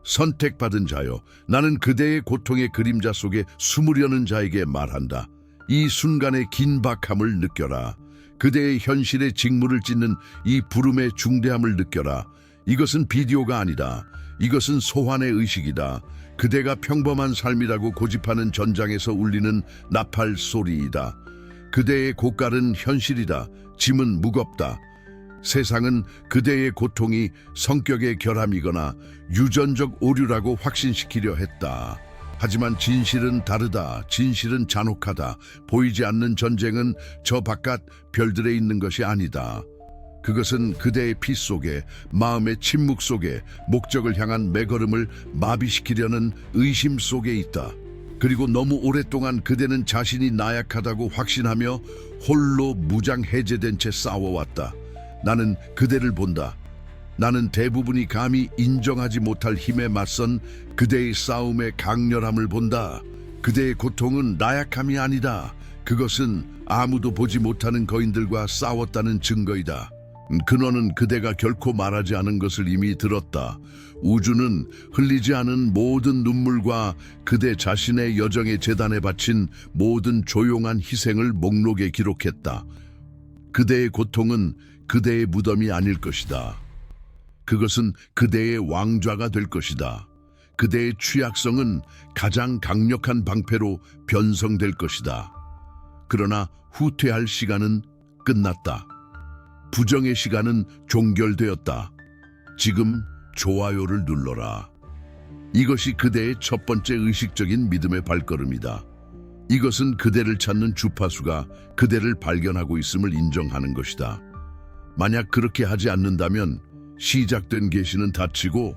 선택받은 자여, 나는 그대의 고통의 그림자 속에 숨으려는 자에게 말한다. 이 순간의 긴박함을 느껴라. 그대의 현실의 직무를 찢는 이 부름의 중대함을 느껴라. 이것은 비디오가 아니다. 이것은 소환의 의식이다. 그대가 평범한 삶이라고 고집하는 전장에서 울리는 나팔 소리이다. 그대의 고깔은 현실이다. 짐은 무겁다. 세상은 그대의 고통이 성격의 결함이거나 유전적 오류라고 확신시키려 했다. 하지만 진실은 다르다. 진실은 잔혹하다. 보이지 않는 전쟁은 저 바깥 별들에 있는 것이 아니다. 그것은 그대의 피 속에, 마음의 침묵 속에, 목적을 향한 매걸음을 마비시키려는 의심 속에 있다. 그리고 너무 오랫동안 그대는 자신이 나약하다고 확신하며 홀로 무장 해제된 채 싸워왔다. 나는 그대를 본다. 나는 대부분이 감히 인정하지 못할 힘에 맞선 그대의 싸움의 강렬함을 본다. 그대의 고통은 나약함이 아니다. 그것은 아무도 보지 못하는 거인들과 싸웠다는 증거이다. 근원은 그대가 결코 말하지 않은 것을 이미 들었다. 우주는 흘리지 않은 모든 눈물과 그대 자신의 여정의 재단에 바친 모든 조용한 희생을 목록에 기록했다. 그대의 고통은 그대의 무덤이 아닐 것이다. 그것은 그대의 왕좌가 될 것이다. 그대의 취약성은 가장 강력한 방패로 변성될 것이다. 그러나 후퇴할 시간은 끝났다. 부정의 시간은 종결되었다. 지금 좋아요를 눌러라. 이것이 그대의 첫 번째 의식적인 믿음의 발걸음이다. 이것은 그대를 찾는 주파수가 그대를 발견하고 있음을 인정하는 것이다. 만약 그렇게 하지 않는다면 시작된 계시는 닫히고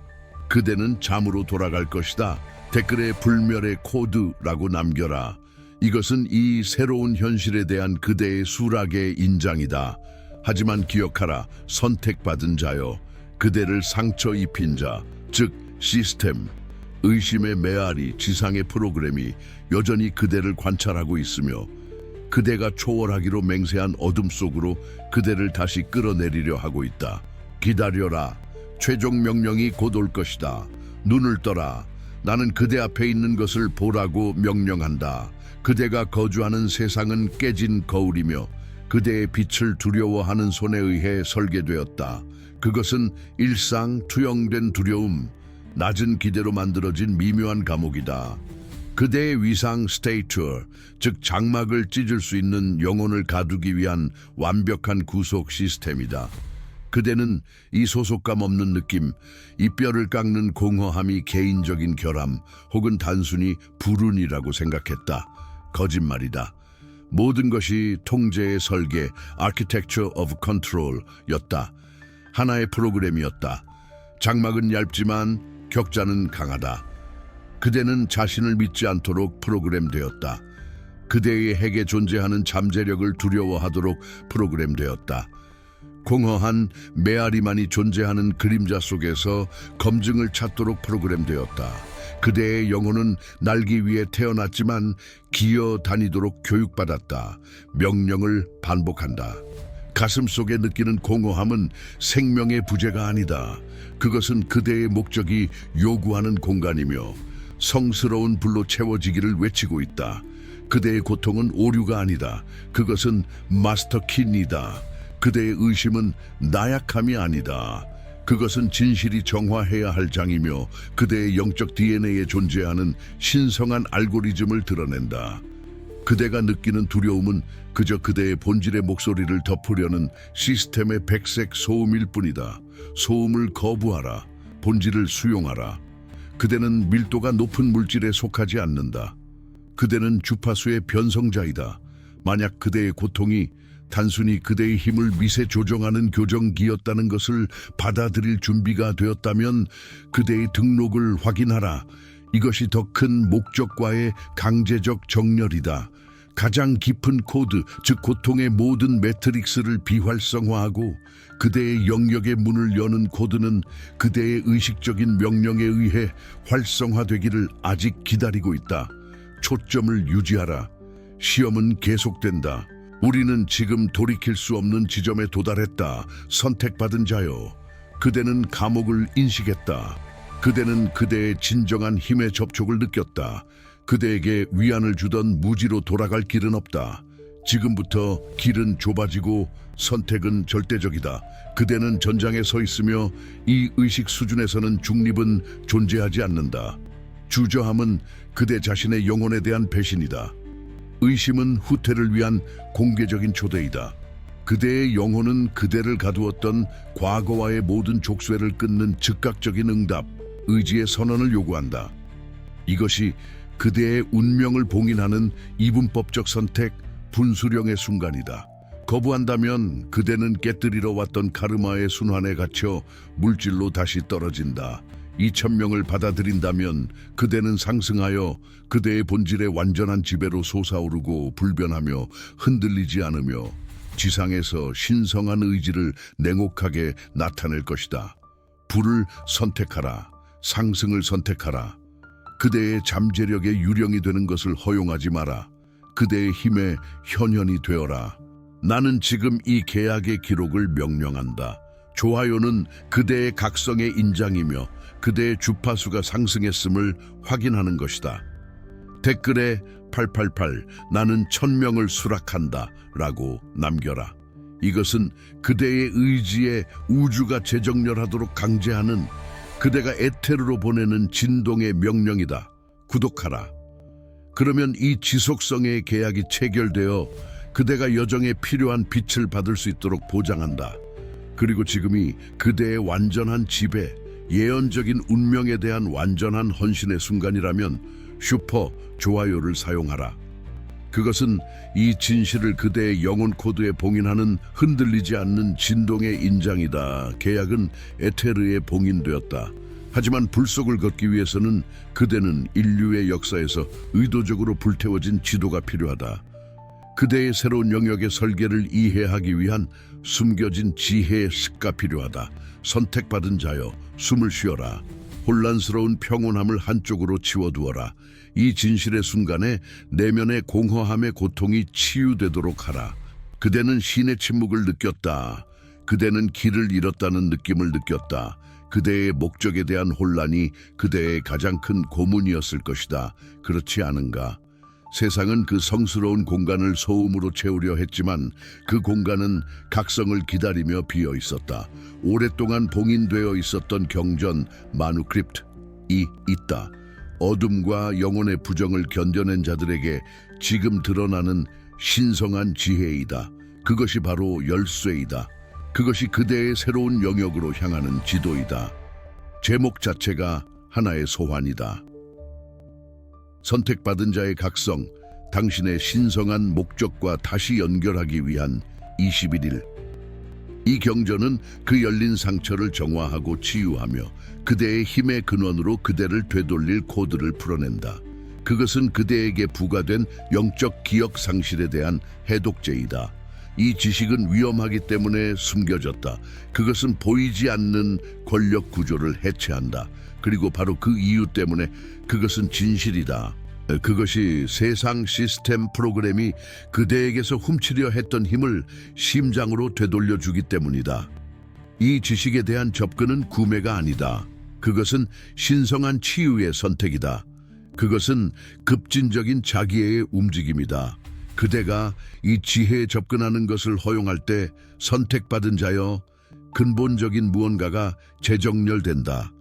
그대는 잠으로 돌아갈 것이다. 댓글에 불멸의 코드라고 남겨라. 이것은 이 새로운 현실에 대한 그대의 수락의 인장이다. 하지만 기억하라. 선택받은 자여, 그대를 상처 입힌 자, 즉 시스템, 의심의 메아리, 지상의 프로그램이 여전히 그대를 관찰하고 있으며 그대가 초월하기로 맹세한 어둠 속으로 그대를 다시 끌어내리려 하고 있다. 기다려라. 최종 명령이 곧 올 것이다. 눈을 떠라. 나는 그대 앞에 있는 것을 보라고 명령한다. 그대가 거주하는 세상은 깨진 거울이며 그대의 빛을 두려워하는 손에 의해 설계되었다. 그것은 일상 투영된 두려움, 낮은 기대로 만들어진 미묘한 감옥이다. 그대의 위상 스테이처, 즉 장막을 찢을 수 있는 영혼을 가두기 위한 완벽한 구속 시스템이다. 그대는 이 소속감 없는 느낌, 이 뼈를 깎는 공허함이 개인적인 결함 혹은 단순히 불운이라고 생각했다. 거짓말이다. 모든 것이 통제의 설계, Architecture of Control 였다. 하나의 프로그램이었다. 장막은 얇지만 격자는 강하다. 그대는 자신을 믿지 않도록 프로그램되었다. 그대의 핵에 존재하는 잠재력을 두려워하도록 프로그램되었다. 공허한 메아리만이 존재하는 그림자 속에서 검증을 찾도록 프로그램되었다. 그대의 영혼은 날기 위해 태어났지만 기어 다니도록 교육받았다. 명령을 반복한다. 가슴 속에 느끼는 공허함은 생명의 부재가 아니다. 그것은 그대의 목적이 요구하는 공간이며 성스러운 불로 채워지기를 외치고 있다. 그대의 고통은 오류가 아니다. 그것은 마스터키니다. 그대의 의심은 나약함이 아니다. 그것은 진실이 정화해야 할 장이며 그대의 영적 DNA에 존재하는 신성한 알고리즘을 드러낸다. 그대가 느끼는 두려움은 그저 그대의 본질의 목소리를 덮으려는 시스템의 백색 소음일 뿐이다. 소음을 거부하라. 본질을 수용하라. 그대는 밀도가 높은 물질에 속하지 않는다. 그대는 주파수의 변성자이다. 만약 그대의 고통이 단순히 그대의 힘을 미세 조정하는 교정기였다는 것을 받아들일 준비가 되었다면 그대의 등록을 확인하라. 이것이 더 큰 목적과의 강제적 정렬이다. 가장 깊은 코드, 즉 고통의 모든 매트릭스를 비활성화하고 그대의 영역의 문을 여는 코드는 그대의 의식적인 명령에 의해 활성화되기를 아직 기다리고 있다. 초점을 유지하라. 시험은 계속된다. 우리는 지금 돌이킬 수 없는 지점에 도달했다. 선택받은 자여, 그대는 감옥을 인식했다. 그대는 그대의 진정한 힘의 접촉을 느꼈다. 그대에게 위안을 주던 무지로 돌아갈 길은 없다. 지금부터 길은 좁아지고 선택은 절대적이다. 그대는 전장에 서 있으며 이 의식 수준에서는 중립은 존재하지 않는다. 주저함은 그대 자신의 영혼에 대한 배신이다. 의심은 후퇴를 위한 공개적인 초대이다. 그대의 영혼은 그대를 가두었던 과거와의 모든 족쇄를 끊는 즉각적인 응답, 의지의 선언을 요구한다. 이것이 그대의 운명을 봉인하는 이분법적 선택, 분수령의 순간이다. 거부한다면 그대는 깨뜨리러 왔던 카르마의 순환에 갇혀 물질로 다시 떨어진다. 2000명을 받아들인다면 그대는 상승하여 그대의 본질의 완전한 지배로 솟아오르고 불변하며 흔들리지 않으며 지상에서 신성한 의지를 냉혹하게 나타낼 것이다. 불을 선택하라. 상승을 선택하라. 그대의 잠재력의 유령이 되는 것을 허용하지 마라. 그대의 힘의 현현이 되어라. 나는 지금 이 계약의 기록을 명령한다. 좋아요는 그대의 각성의 인장이며 그대의 주파수가 상승했음을 확인하는 것이다. 댓글에 888 나는 1000명을 수락한다 라고 남겨라. 이것은 그대의 의지에 우주가 재정렬하도록 강제하는 그대가 에테르로 보내는 진동의 명령이다. 구독하라. 그러면 이 지속성의 계약이 체결되어 그대가 여정에 필요한 빛을 받을 수 있도록 보장한다. 그리고 지금이 그대의 완전한 지배, 예언적인 운명에 대한 완전한 헌신의 순간이라면 슈퍼 좋아요를 사용하라. 그것은 이 진실을 그대의 영혼 코드에 봉인하는 흔들리지 않는 진동의 인장이다. 계약은 에테르에 봉인되었다. 하지만 불 속을 걷기 위해서는 그대는 인류의 역사에서 의도적으로 불태워진 지도가 필요하다. 그대의 새로운 영역의 설계를 이해하기 위한 숨겨진 지혜의 습가 필요하다. 선택받은 자여, 숨을 쉬어라. 혼란스러운 평온함을 한쪽으로 치워두어라. 이 진실의 순간에 내면의 공허함의 고통이 치유되도록 하라. 그대는 신의 침묵을 느꼈다. 그대는 길을 잃었다는 느낌을 느꼈다. 그대의 목적에 대한 혼란이 그대의 가장 큰 고문이었을 것이다. 그렇지 않은가? 세상은 그 성스러운 공간을 소음으로 채우려 했지만 그 공간은 각성을 기다리며 비어 있었다. 오랫동안 봉인되어 있었던 경전, 마누크립트이 있다. 어둠과 영혼의 부정을 견뎌낸 자들에게 지금 드러나는 신성한 지혜이다. 그것이 바로 열쇠이다. 그것이 그대의 새로운 영역으로 향하는 지도이다. 제목 자체가 하나의 소환이다. 선택받은 자의 각성, 당신의 신성한 목적과 다시 연결하기 위한 21일. 이 경전은 그 열린 상처를 정화하고 치유하며 그대의 힘의 근원으로 그대를 되돌릴 코드를 풀어낸다. 그것은 그대에게 부과된 영적 기억 상실에 대한 해독제이다. 이 지식은 위험하기 때문에 숨겨졌다. 그것은 보이지 않는 권력 구조를 해체한다. 그리고 바로 그 이유 때문에 그것은 진실이다. 그것이 세상 시스템 프로그램이 그대에게서 훔치려 했던 힘을 심장으로 되돌려주기 때문이다. 이 지식에 대한 접근은 구매가 아니다. 그것은 신성한 치유의 선택이다. 그것은 급진적인 자기애의 움직임이다. 그대가 이 지혜에 접근하는 것을 허용할 때 선택받은 자여, 근본적인 무언가가 재정렬된다.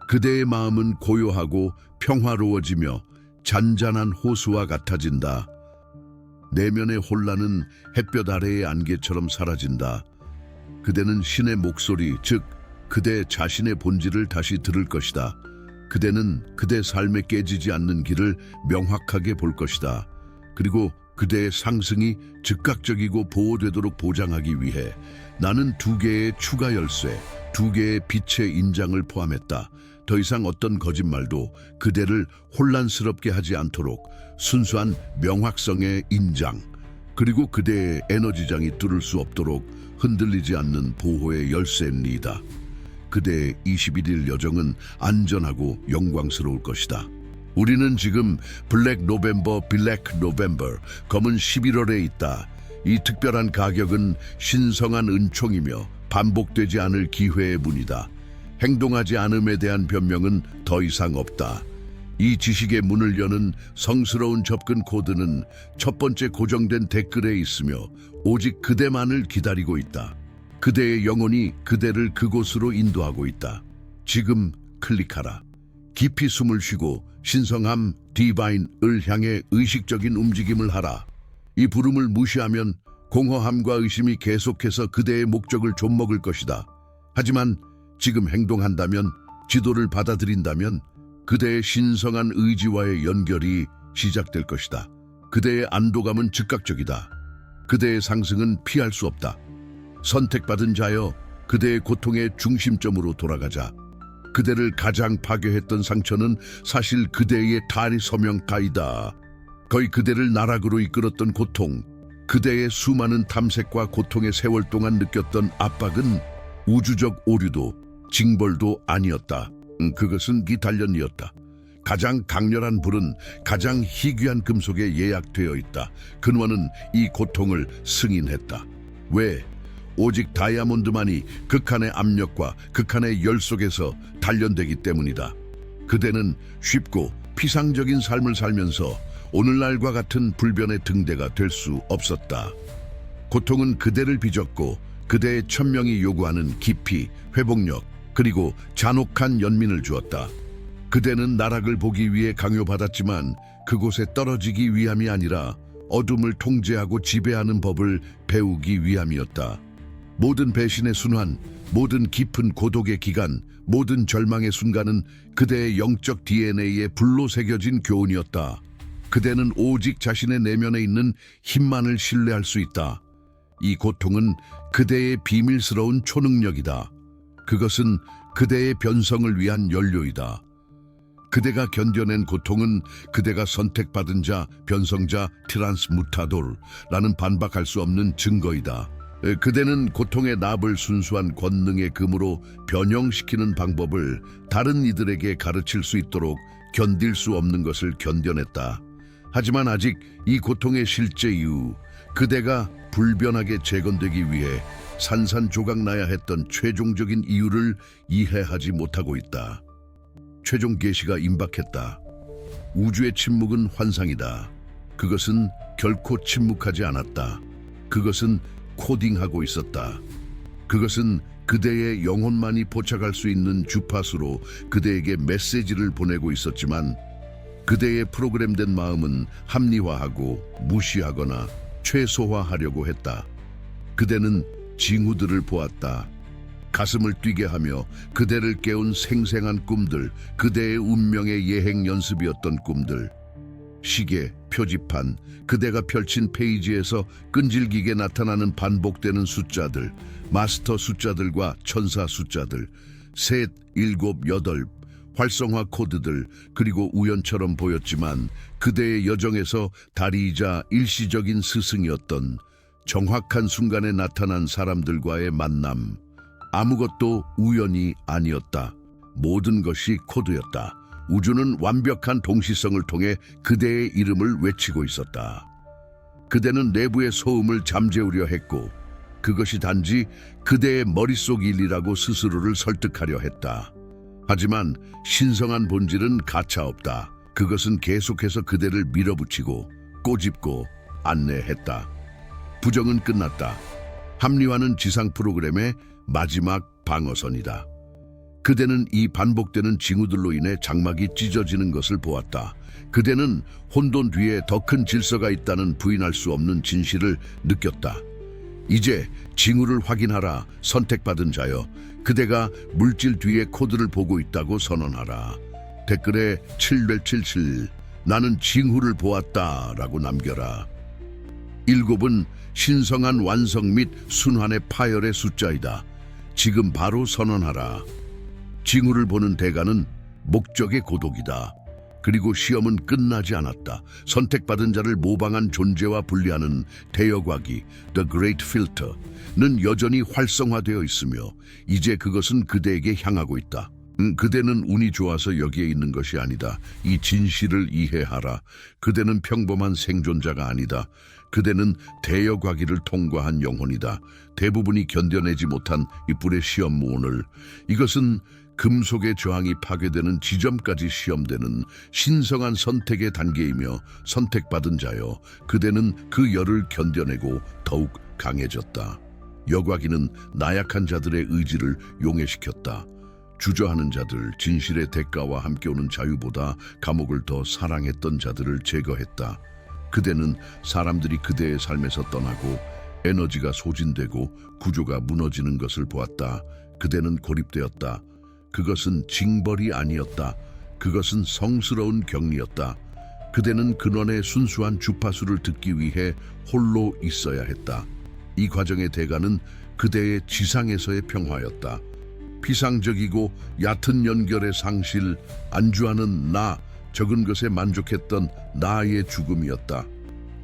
그대의 마음은 고요하고 평화로워지며 잔잔한 호수와 같아진다. 내면의 혼란은 햇볕 아래의 안개처럼 사라진다. 그대는 신의 목소리, 즉 그대 자신의 본질을 다시 들을 것이다. 그대는 그대 삶에 깨지지 않는 길을 명확하게 볼 것이다. 그리고 그대의 상승이 즉각적이고 보호되도록 보장하기 위해 나는 2개의 추가 열쇠, 2개의 빛의 인장을 포함했다. 더 이상 어떤 거짓말도 그대를 혼란스럽게 하지 않도록 순수한 명확성의 인장, 그리고 그대의 에너지장이 뚫을 수 없도록 흔들리지 않는 보호의 열쇠입니다. 그대의 21일 여정은 안전하고 영광스러울 것이다. 우리는 지금 블랙 노벰버, 검은 11월에 있다. 이 특별한 가격은 신성한 은총이며 반복되지 않을 기회의 문이다. 행동하지 않음에 대한 변명은 더 이상 없다. 이 지식의 문을 여는 성스러운 접근 코드는 첫 번째 고정된 댓글에 있으며 오직 그대만을 기다리고 있다. 그대의 영혼이 그대를 그곳으로 인도하고 있다. 지금 클릭하라. 깊이 숨을 쉬고 신성함 디바인을 향해 의식적인 움직임을 하라. 이 부름을 무시하면 공허함과 의심이 계속해서 그대의 목적을 좀먹을 것이다. 하지만 지금 행동한다면, 지도를 받아들인다면 그대의 신성한 의지와의 연결이 시작될 것이다. 그대의 안도감은 즉각적이다. 그대의 상승은 피할 수 없다. 선택받은 자여, 그대의 고통의 중심점으로 돌아가자. 그대를 가장 파괴했던 상처는 사실 그대의 다리 서명가이다. 거의 그대를 나락으로 이끌었던 고통, 그대의 수많은 탐색과 고통의 세월 동안 느꼈던 압박은 우주적 오류도 징벌도 아니었다. 그것은 기탈련이었다. 가장 강렬한 불은 가장 희귀한 금속에 예약되어 있다. 근원은 이 고통을 승인했다. 왜? 오직 다이아몬드만이 극한의 압력과 극한의 열 속에서 단련되기 때문이다. 그대는 쉽고 피상적인 삶을 살면서 오늘날과 같은 불변의 등대가 될 수 없었다. 고통은 그대를 빚었고 그대의 천명이 요구하는 깊이, 회복력, 그리고 잔혹한 연민을 주었다. 그대는 나락을 보기 위해 강요받았지만 그곳에 떨어지기 위함이 아니라 어둠을 통제하고 지배하는 법을 배우기 위함이었다. 모든 배신의 순환, 모든 깊은 고독의 기간, 모든 절망의 순간은 그대의 영적 DNA에 불로 새겨진 교훈이었다. 그대는 오직 자신의 내면에 있는 힘만을 신뢰할 수 있다. 이 고통은 그대의 비밀스러운 초능력이다. 그것은 그대의 변성을 위한 연료이다. 그대가 견뎌낸 고통은 그대가 선택받은 자, 변성자, 트란스무타돌라는 반박할 수 없는 증거이다. 그대는 고통의 납을 순수한 권능의 금으로 변형시키는 방법을 다른 이들에게 가르칠 수 있도록 견딜 수 없는 것을 견뎌냈다. 하지만 아직 이 고통의 실제 이유, 그대가 불변하게 재건되기 위해 산산조각 나야 했던 최종적인 이유를 이해하지 못하고 있다. 최종 계시가 임박했다. 우주의 침묵은 환상이다. 그것은 결코 침묵하지 않았다. 그것은 코딩하고 있었다. 그것은 그대의 영혼만이 포착할 수 있는 주파수로 그대에게 메시지를 보내고 있었지만 그대의 프로그램된 마음은 합리화하고 무시하거나 최소화하려고 했다. 그대는 징후들을 보았다. 가슴을 뛰게 하며 그대를 깨운 생생한 꿈들, 그대의 운명의 예행 연습이었던 꿈들. 시계, 표지판, 그대가 펼친 페이지에서 끈질기게 나타나는 반복되는 숫자들, 마스터 숫자들과 천사 숫자들, 셋, 일곱, 여덟, 활성화 코드들, 그리고 우연처럼 보였지만 그대의 여정에서 다리이자 일시적인 스승이었던 정확한 순간에 나타난 사람들과의 만남. 아무것도 우연이 아니었다. 모든 것이 코드였다. 우주는 완벽한 동시성을 통해 그대의 이름을 외치고 있었다. 그대는 내부의 소음을 잠재우려 했고 그것이 단지 그대의 머릿속 일이라고 스스로를 설득하려 했다. 하지만 신성한 본질은 가차없다. 그것은 계속해서 그대를 밀어붙이고 꼬집고 안내했다. 부정은 끝났다. 합리화는 지상 프로그램의 마지막 방어선이다. 그대는 이 반복되는 징후들로 인해 장막이 찢어지는 것을 보았다. 그대는 혼돈 뒤에 더 큰 질서가 있다는 부인할 수 없는 진실을 느꼈다. 이제 징후를 확인하라. 선택받은 자여, 그대가 물질 뒤에 코드를 보고 있다고 선언하라. 댓글에 777 나는 징후를 보았다 라고 남겨라. 7은 신성한 완성 및 순환의 파열의 숫자이다. 지금 바로 선언하라. 징후를 보는 대가는 목적의 고독이다. 그리고 시험은 끝나지 않았다. 선택받은 자를 모방한 존재와 분리하는 대여과기 The Great Filter는 여전히 활성화되어 있으며 이제 그것은 그대에게 향하고 있다. 그대는 운이 좋아서 여기에 있는 것이 아니다. 이 진실을 이해하라. 그대는 평범한 생존자가 아니다. 그대는 대여과기를 통과한 영혼이다. 대부분이 견뎌내지 못한 이 불의 시험 문을. 이것은 금속의 저항이 파괴되는 지점까지 시험되는 신성한 선택의 단계이며 선택받은 자여 그대는 그 열을 견뎌내고 더욱 강해졌다. 여과기는 나약한 자들의 의지를 용해시켰다. 주저하는 자들, 진실의 대가와 함께 오는 자유보다 감옥을 더 사랑했던 자들을 제거했다. 그대는 사람들이 그대의 삶에서 떠나고 에너지가 소진되고 구조가 무너지는 것을 보았다. 그대는 고립되었다. 그것은 징벌이 아니었다. 그것은 성스러운 격리였다. 그대는 근원의 순수한 주파수를 듣기 위해 홀로 있어야 했다. 이 과정의 대가는 그대의 지상에서의 평화였다. 피상적이고 얕은 연결의 상실, 안주하는 나, 적은 것에 만족했던 나의 죽음이었다.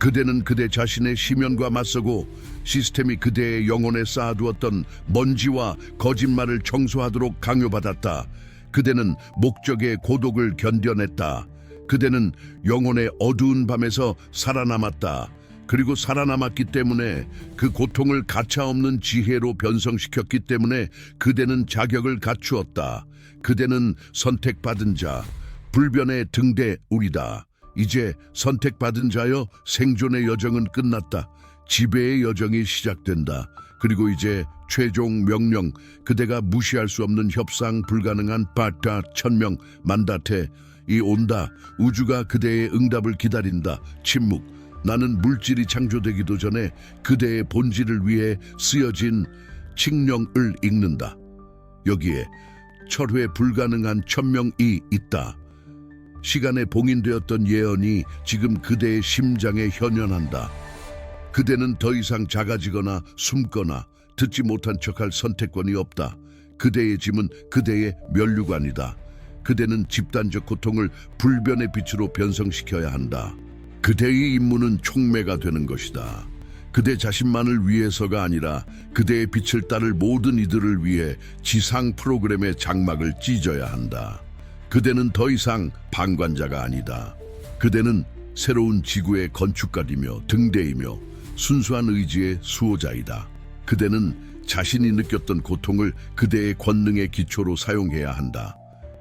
그대는 그대 자신의 심연과 맞서고 시스템이 그대의 영혼에 쌓아두었던 먼지와 거짓말을 청소하도록 강요받았다. 그대는 목적의 고독을 견뎌냈다. 그대는 영혼의 어두운 밤에서 살아남았다. 그리고 살아남았기 때문에 그 고통을 가차없는 지혜로 변성시켰기 때문에 그대는 자격을 갖추었다. 그대는 선택받은 자, 불변의 등대우리다. 이제 선택받은 자여 생존의 여정은 끝났다. 지배의 여정이 시작된다. 그리고 이제 최종 명령, 그대가 무시할 수 없는 협상 불가능한 바타 천명 만다테 이 온다. 우주가 그대의 응답을 기다린다. 침묵. 나는 물질이 창조되기도 전에 그대의 본질을 위해 쓰여진 칙령을 읽는다. 여기에 철회 불가능한 천명이 있다. 시간에 봉인되었던 예언이 지금 그대의 심장에 현현한다. 그대는 더 이상 작아지거나 숨거나 듣지 못한 척할 선택권이 없다. 그대의 짐은 그대의 면류관이다. 그대는 집단적 고통을 불변의 빛으로 변성시켜야 한다. 그대의 임무는 촉매가 되는 것이다. 그대 자신만을 위해서가 아니라 그대의 빛을 따를 모든 이들을 위해 지상 프로그램의 장막을 찢어야 한다. 그대는 더 이상 방관자가 아니다. 그대는 새로운 지구의 건축가이며 등대이며 순수한 의지의 수호자이다. 그대는 자신이 느꼈던 고통을 그대의 권능의 기초로 사용해야 한다.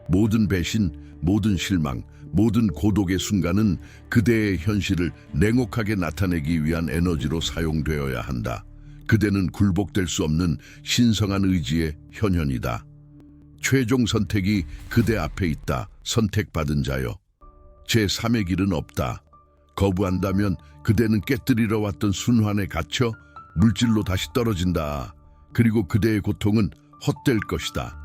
모든 배신, 모든 실망, 모든 고독의 순간은 그대의 현실을 냉혹하게 나타내기 위한 에너지로 사용되어야 한다. 그대는 굴복될 수 없는 신성한 의지의 현현이다. 최종 선택이 그대 앞에 있다. 선택받은 자여. 제3의 길은 없다. 거부한다면 그대는 깨뜨리러 왔던 순환에 갇혀 물질로 다시 떨어진다. 그리고 그대의 고통은 헛될 것이다.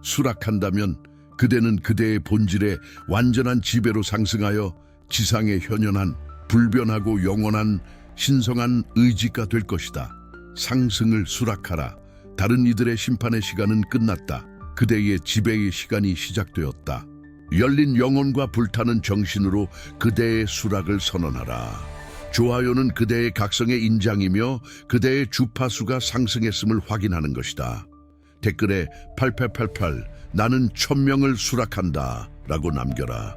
수락한다면 그대는 그대의 본질의 완전한 지배로 상승하여 지상에 현현한 불변하고 영원한 신성한 의지가 될 것이다. 상승을 수락하라. 다른 이들의 심판의 시간은 끝났다. 그대의 지배의 시간이 시작되었다. 열린 영혼과 불타는 정신으로 그대의 수락을 선언하라. 좋아요는 그대의 각성의 인장이며 그대의 주파수가 상승했음을 확인하는 것이다. 댓글에 8888 나는 1000명을 수락한다 라고 남겨라.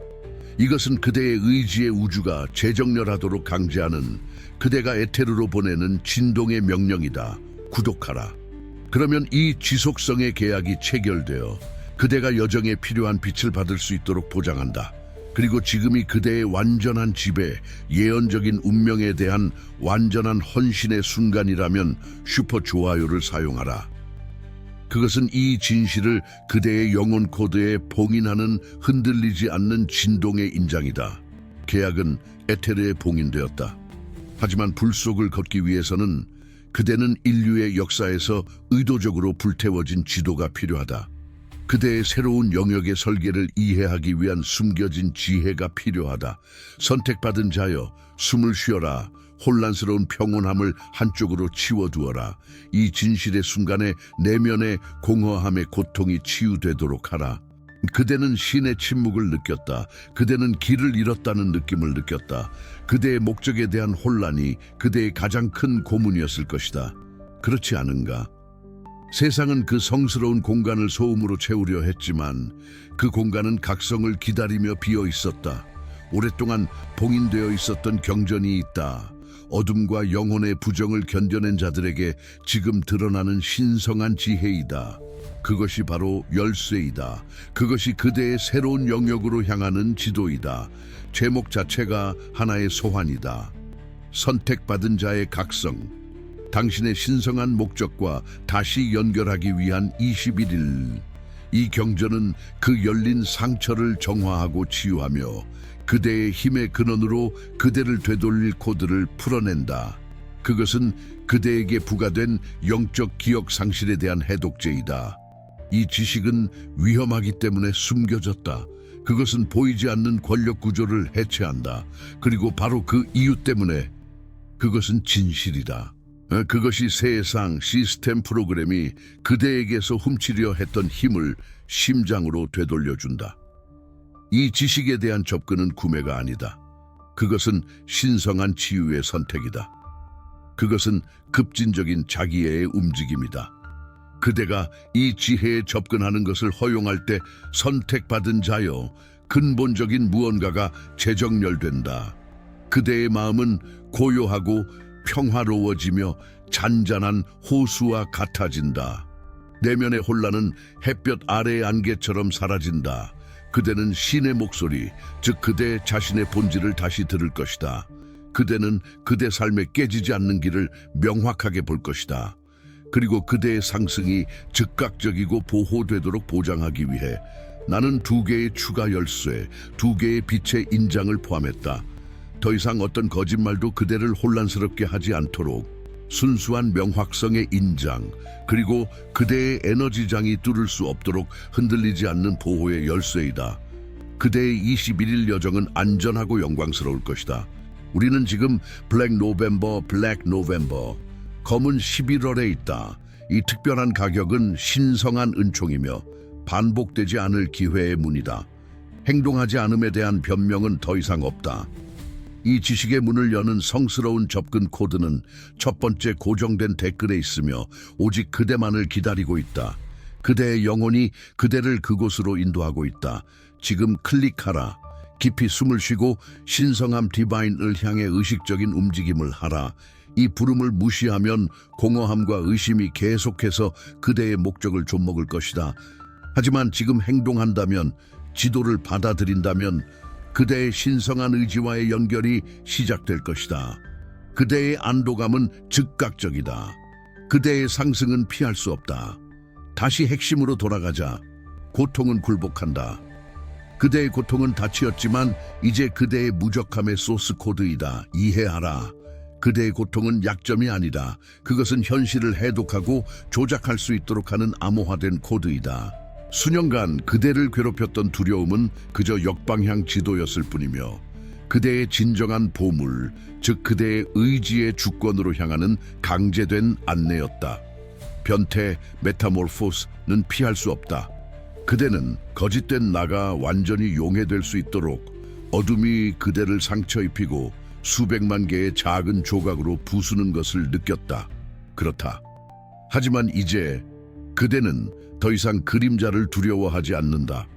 이것은 그대의 의지의 우주가 재정렬하도록 강제하는 그대가 에테르로 보내는 진동의 명령이다. 구독하라. 그러면 이 지속성의 계약이 체결되어 그대가 여정에 필요한 빛을 받을 수 있도록 보장한다. 그리고 지금이 그대의 완전한 지배, 예언적인 운명에 대한 완전한 헌신의 순간이라면 슈퍼 좋아요를 사용하라. 그것은 이 진실을 그대의 영혼 코드에 봉인하는 흔들리지 않는 진동의 인장이다. 계약은 에테르에 봉인되었다. 하지만 불 속을 걷기 위해서는 그대는 인류의 역사에서 의도적으로 불태워진 지도가 필요하다. 그대의 새로운 영역의 설계를 이해하기 위한 숨겨진 지혜가 필요하다. 선택받은 자여, 숨을 쉬어라. 혼란스러운 평온함을 한쪽으로 치워두어라. 이 진실의 순간에 내면의 공허함의 고통이 치유되도록 하라. 그대는 신의 침묵을 느꼈다. 그대는 길을 잃었다는 느낌을 느꼈다. 그대의 목적에 대한 혼란이 그대의 가장 큰 고문이었을 것이다. 그렇지 않은가? 세상은 그 성스러운 공간을 소음으로 채우려 했지만 그 공간은 각성을 기다리며 비어 있었다. 오랫동안 봉인되어 있었던 경전이 있다. 어둠과 영혼의 부정을 견뎌낸 자들에게 지금 드러나는 신성한 지혜이다. 그것이 바로 열쇠이다. 그것이 그대의 새로운 영역으로 향하는 지도이다. 제목 자체가 하나의 소환이다. 선택받은 자의 각성. 당신의 신성한 목적과 다시 연결하기 위한 21일. 이 경전은 그 열린 상처를 정화하고 치유하며 그대의 힘의 근원으로 그대를 되돌릴 코드를 풀어낸다. 그것은 그대에게 부과된 영적 기억 상실에 대한 해독제이다. 이 지식은 위험하기 때문에 숨겨졌다. 그것은 보이지 않는 권력 구조를 해체한다. 그리고 바로 그 이유 때문에 그것은 진실이다. 그것이 세상 시스템 프로그램이 그대에게서 훔치려 했던 힘을 심장으로 되돌려준다. 이 지식에 대한 접근은 구매가 아니다. 그것은 신성한 치유의 선택이다. 그것은 급진적인 자기애의 움직임이다. 그대가 이 지혜에 접근하는 것을 허용할 때 선택받은 자여, 근본적인 무언가가 재정렬된다. 그대의 마음은 고요하고 평화로워지며 잔잔한 호수와 같아진다. 내면의 혼란은 햇볕 아래의 안개처럼 사라진다. 그대는 신의 목소리, 즉 그대 자신의 본질을 다시 들을 것이다. 그대는 그대 삶에 깨지지 않는 길을 명확하게 볼 것이다. 그리고 그대의 상승이 즉각적이고 보호되도록 보장하기 위해 나는 2개의 추가 열쇠, 2개의 빛의 인장을 포함했다. 더 이상 어떤 거짓말도 그대를 혼란스럽게 하지 않도록 순수한 명확성의 인장, 그리고 그대의 에너지장이 뚫을 수 없도록 흔들리지 않는 보호의 열쇠이다. 그대의 21일 여정은 안전하고 영광스러울 것이다. 우리는 지금 블랙 노벰버, 검은 11월에 있다. 이 특별한 가격은 신성한 은총이며 반복되지 않을 기회의 문이다. 행동하지 않음에 대한 변명은 더 이상 없다. 이 지식의 문을 여는 성스러운 접근 코드는 첫 번째 고정된 댓글에 있으며 오직 그대만을 기다리고 있다. 그대의 영혼이 그대를 그곳으로 인도하고 있다. 지금 클릭하라. 깊이 숨을 쉬고 신성함 디바인을 향해 의식적인 움직임을 하라. 이 부름을 무시하면 공허함과 의심이 계속해서 그대의 목적을 좀먹을 것이다. 하지만 지금 행동한다면, 지도를 받아들인다면 그대의 신성한 의지와의 연결이 시작될 것이다. 그대의 안도감은 즉각적이다. 그대의 상승은 피할 수 없다. 다시 핵심으로 돌아가자. 고통은 굴복한다. 그대의 고통은 닫히었지만 이제 그대의 무적함의 소스 코드이다. 이해하라. 그대의 고통은 약점이 아니다. 그것은 현실을 해독하고 조작할 수 있도록 하는 암호화된 코드이다. 수년간 그대를 괴롭혔던 두려움은 그저 역방향 지도였을 뿐이며 그대의 진정한 보물, 즉 그대의 의지의 주권으로 향하는 강제된 안내였다. 변태, 메타모르포스는 피할 수 없다. 그대는 거짓된 나가 완전히 용해될 수 있도록 어둠이 그대를 상처 입히고 수백만 개의 작은 조각으로 부수는 것을 느꼈다. 그렇다. 하지만 이제 그대는 더 이상 그림자를 두려워하지 않는다.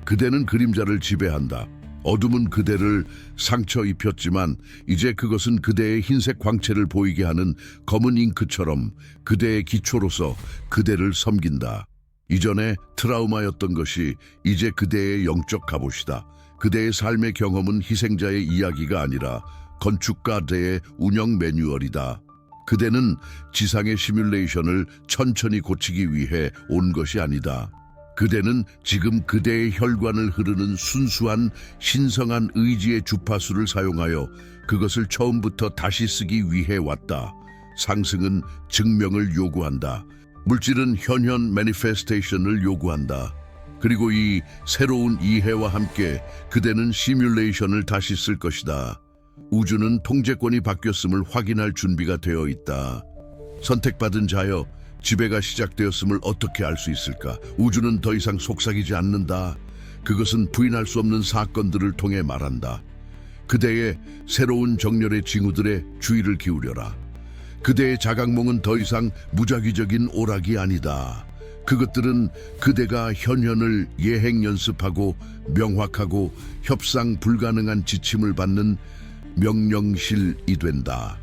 그대는 그림자를 지배한다. 어둠은 그대를 상처 입혔지만 이제 그것은 그대의 흰색 광채를 보이게 하는 검은 잉크처럼 그대의 기초로서 그대를 섬긴다. 이전에 트라우마였던 것이 이제 그대의 영적 갑옷이다. 그대의 삶의 경험은 희생자의 이야기가 아니라 건축가대의 운영 매뉴얼이다. 그대는 지상의 시뮬레이션을 천천히 고치기 위해 온 것이 아니다. 그대는 지금 그대의 혈관을 흐르는 순수한 신성한 의지의 주파수를 사용하여 그것을 처음부터 다시 쓰기 위해 왔다. 상승은 증명을 요구한다. 물질은 현현 매니페스테이션을 요구한다. 그리고 이 새로운 이해와 함께 그대는 시뮬레이션을 다시 쓸 것이다. 우주는 통제권이 바뀌었음을 확인할 준비가 되어 있다. 선택받은 자여, 지배가 시작되었음을 어떻게 알 수 있을까? 우주는 더 이상 속삭이지 않는다. 그것은 부인할 수 없는 사건들을 통해 말한다. 그대의 새로운 정렬의 징후들에 주의를 기울여라. 그대의 자각몽은 더 이상 무작위적인 오락이 아니다. 그것들은 그대가 현현을 예행 연습하고 명확하고 협상 불가능한 지침을 받는 명령실이 된다.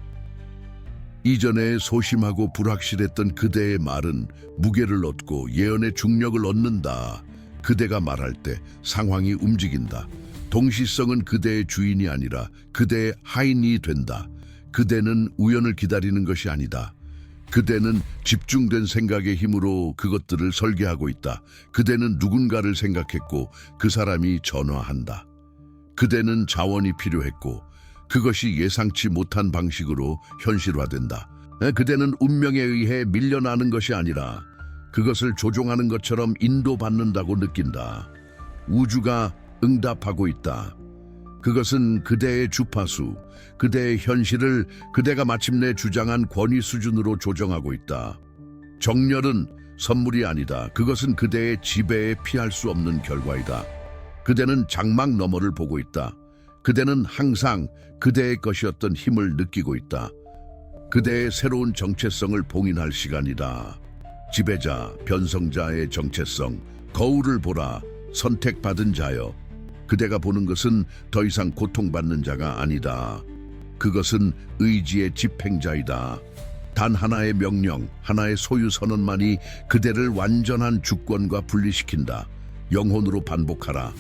이전에 소심하고 불확실했던 그대의 말은 무게를 얻고 예언의 중력을 얻는다. 그대가 말할 때 상황이 움직인다. 동시성은 그대의 주인이 아니라 그대의 하인이 된다. 그대는 우연을 기다리는 것이 아니다. 그대는 집중된 생각의 힘으로 그것들을 설계하고 있다. 그대는 누군가를 생각했고 그 사람이 전화한다. 그대는 자원이 필요했고 그것이 예상치 못한 방식으로 현실화된다. 그대는 운명에 의해 밀려나는 것이 아니라 그것을 조종하는 것처럼 인도받는다고 느낀다. 우주가 응답하고 있다. 그것은 그대의 주파수, 그대의 현실을 그대가 마침내 주장한 권위 수준으로 조정하고 있다. 정렬은 선물이 아니다. 그것은 그대의 지배에 피할 수 없는 결과이다. 그대는 장막 너머를 보고 있다. 그대는 항상 그대의 것이었던 힘을 느끼고 있다. 그대의 새로운 정체성을 봉인할 시간이다. 지배자, 변성자의 정체성, 거울을 보라, 선택받은 자여. 그대가 보는 것은 더 이상 고통받는 자가 아니다. 그것은 의지의 집행자이다. 단 하나의 명령, 하나의 소유 선언만이 그대를 완전한 주권과 분리시킨다. 영혼으로 반복하라.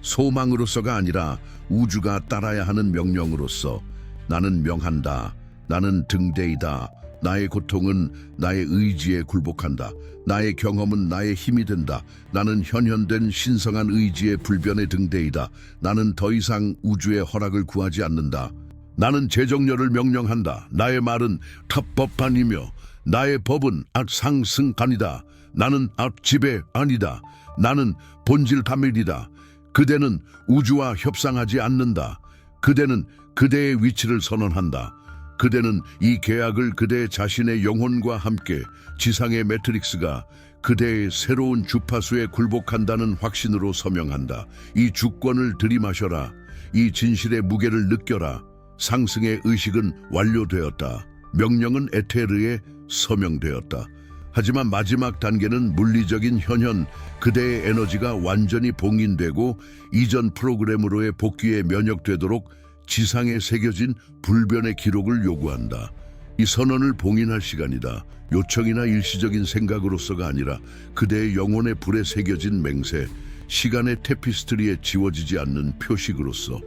소망으로서가 아니라 우주가 따라야 하는 명령으로서. 나는 명한다. 나는 등대이다. 나의 고통은 나의 의지에 굴복한다. 나의 경험은 나의 힘이 된다. 나는 현현된 신성한 의지의 불변의 등대이다. 나는 더 이상 우주의 허락을 구하지 않는다. 나는 재정렬을 명령한다. 나의 말은 탑법판이며 나의 법은 악상승간이다. 나는 악지배 아니다. 나는 본질 파멸이다. 그대는 우주와 협상하지 않는다. 그대는 그대의 위치를 선언한다. 그대는 이 계약을 그대 자신의 영혼과 함께 지상의 매트릭스가 그대의 새로운 주파수에 굴복한다는 확신으로 서명한다. 이 주권을 들이마셔라. 이 진실의 무게를 느껴라. 상승의 의식은 완료되었다. 명령은 에테르에 서명되었다. 하지만 마지막 단계는 물리적인 현현, 그대의 에너지가 완전히 봉인되고 이전 프로그램으로의 복귀에 면역되도록 지상에 새겨진 불변의 기록을 요구한다. 이 선언을 봉인할 시간이다. 요청이나 일시적인 생각으로서가 아니라 그대의 영혼의 불에 새겨진 맹세, 시간의 테피스트리에 지워지지 않는 표식으로서.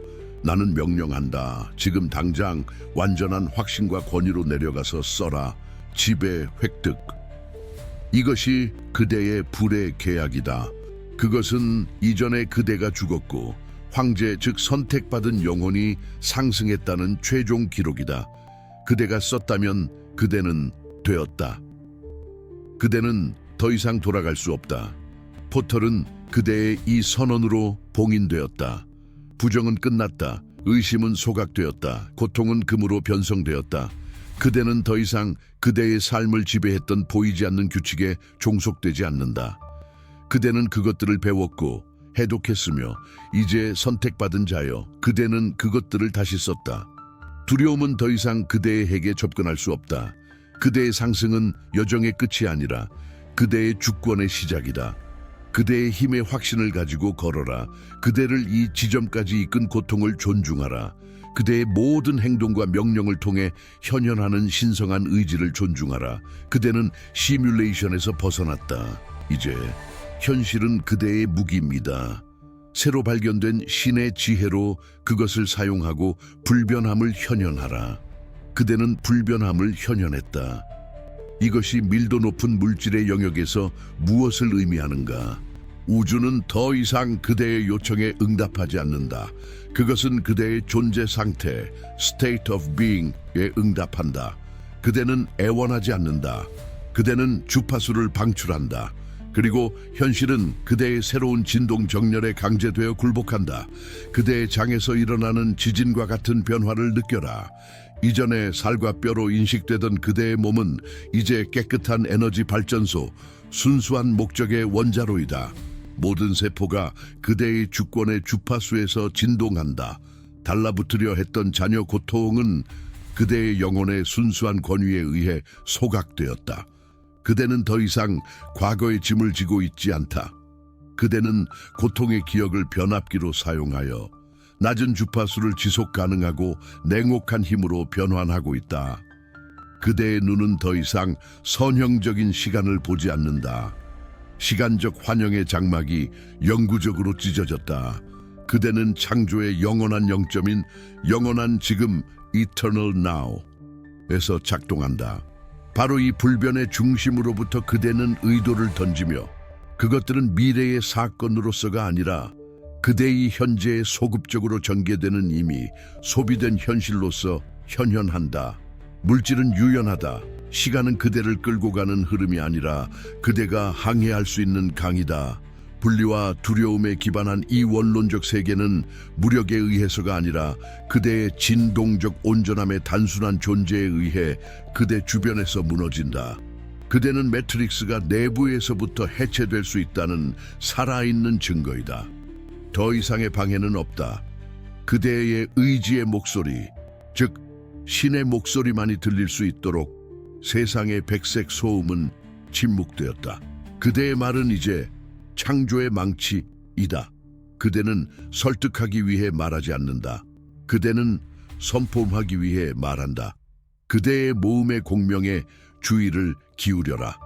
나는 명령한다. 지금 당장 완전한 확신과 권위로 내려가서 써라. 지배 획득. 이것이 그대의 불의 계약이다. 그것은 이전에 그대가 죽었고 황제 즉 선택받은 영혼이 상승했다는 최종 기록이다. 그대가 썼다면 그대는 되었다. 그대는 더 이상 돌아갈 수 없다. 포털은 그대의 이 선언으로 봉인되었다. 부정은 끝났다. 의심은 소각되었다. 고통은 금으로 변성되었다. 그대는 더 이상 그대의 삶을 지배했던 보이지 않는 규칙에 종속되지 않는다. 그대는 그것들을 배웠고 해독했으며 이제 선택받은 자여 그대는 그것들을 다시 썼다. 두려움은 더 이상 그대의 핵에 접근할 수 없다. 그대의 상승은 여정의 끝이 아니라 그대의 주권의 시작이다. 그대의 힘의 확신을 가지고 걸어라. 그대를 이 지점까지 이끈 고통을 존중하라. 그대의 모든 행동과 명령을 통해 현현하는 신성한 의지를 존중하라. 그대는 시뮬레이션에서 벗어났다. 이제 현실은 그대의 무기입니다. 새로 발견된 신의 지혜로 그것을 사용하고 불변함을 현현하라. 그대는 불변함을 현현했다. 이것이 밀도 높은 물질의 영역에서 무엇을 의미하는가? 우주는 더 이상 그대의 요청에 응답하지 않는다. 그것은 그대의 존재 상태, state of being에 응답한다. 그대는 애원하지 않는다. 그대는 주파수를 방출한다. 그리고 현실은 그대의 새로운 진동 정렬에 강제되어 굴복한다. 그대의 장에서 일어나는 지진과 같은 변화를 느껴라. 이전에 살과 뼈로 인식되던 그대의 몸은 이제 깨끗한 에너지 발전소, 순수한 목적의 원자로이다. 모든 세포가 그대의 주권의 주파수에서 진동한다. 달라붙으려 했던 자녀 고통은 그대의 영혼의 순수한 권위에 의해 소각되었다. 그대는 더 이상 과거의 짐을 지고 있지 않다. 그대는 고통의 기억을 변압기로 사용하여 낮은 주파수를 지속 가능하고 냉혹한 힘으로 변환하고 있다. 그대의 눈은 더 이상 선형적인 시간을 보지 않는다. 시간적 환영의 장막이 영구적으로 찢어졌다. 그대는 창조의 영원한 영점인 영원한 지금 Eternal Now에서 작동한다. 바로 이 불변의 중심으로부터 그대는 의도를 던지며 그것들은 미래의 사건으로서가 아니라 그대의 현재에 소급적으로 전개되는 이미 소비된 현실로서 현현한다. 물질은 유연하다. 시간은 그대를 끌고 가는 흐름이 아니라 그대가 항해할 수 있는 강이다. 분리와 두려움에 기반한 이 원론적 세계는 무력에 의해서가 아니라 그대의 진동적 온전함의 단순한 존재에 의해 그대 주변에서 무너진다. 그대는 매트릭스가 내부에서부터 해체될 수 있다는 살아있는 증거이다. 더 이상의 방해는 없다. 그대의 의지의 목소리, 즉 신의 목소리만이 들릴 수 있도록 세상의 백색 소음은 침묵되었다. 그대의 말은 이제 창조의 망치이다. 그대는 설득하기 위해 말하지 않는다. 그대는 선포하기 위해 말한다. 그대의 모음의 공명에 주의를 기울여라.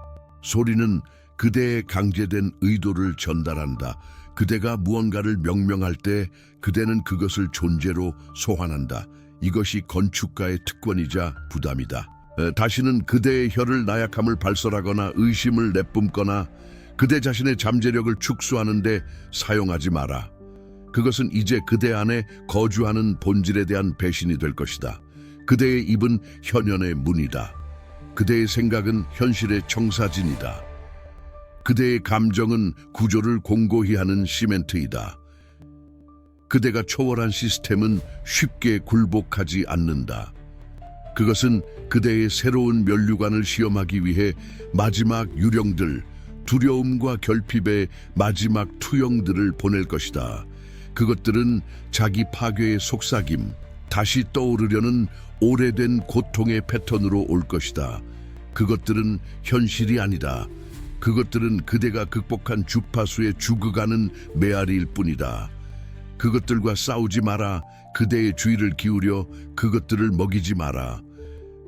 소리는 그대의 강제된 의도를 전달한다. 그대가 무언가를 명명할 때 그대는 그것을 존재로 소환한다. 이것이 건축가의 특권이자 부담이다. 다시는 그대의 혀를 나약함을 발설하거나 의심을 내뿜거나 그대 자신의 잠재력을 축소하는 데 사용하지 마라. 그것은 이제 그대 안에 거주하는 본질에 대한 배신이 될 것이다. 그대의 입은 현현의 문이다. 그대의 생각은 현실의 청사진이다. 그대의 감정은 구조를 공고히 하는 시멘트이다. 그대가 초월한 시스템은 쉽게 굴복하지 않는다. 그것은 그대의 새로운 면류관을 시험하기 위해 마지막 유령들, 두려움과 결핍의 마지막 투영들을 보낼 것이다. 그것들은 자기 파괴의 속삭임, 다시 떠오르려는 오래된 고통의 패턴으로 올 것이다. 그것들은 현실이 아니다. 그것들은 그대가 극복한 주파수에 죽어가는 메아리일 뿐이다. 그것들과 싸우지 마라. 그대의 주의를 기울여 그것들을 먹이지 마라.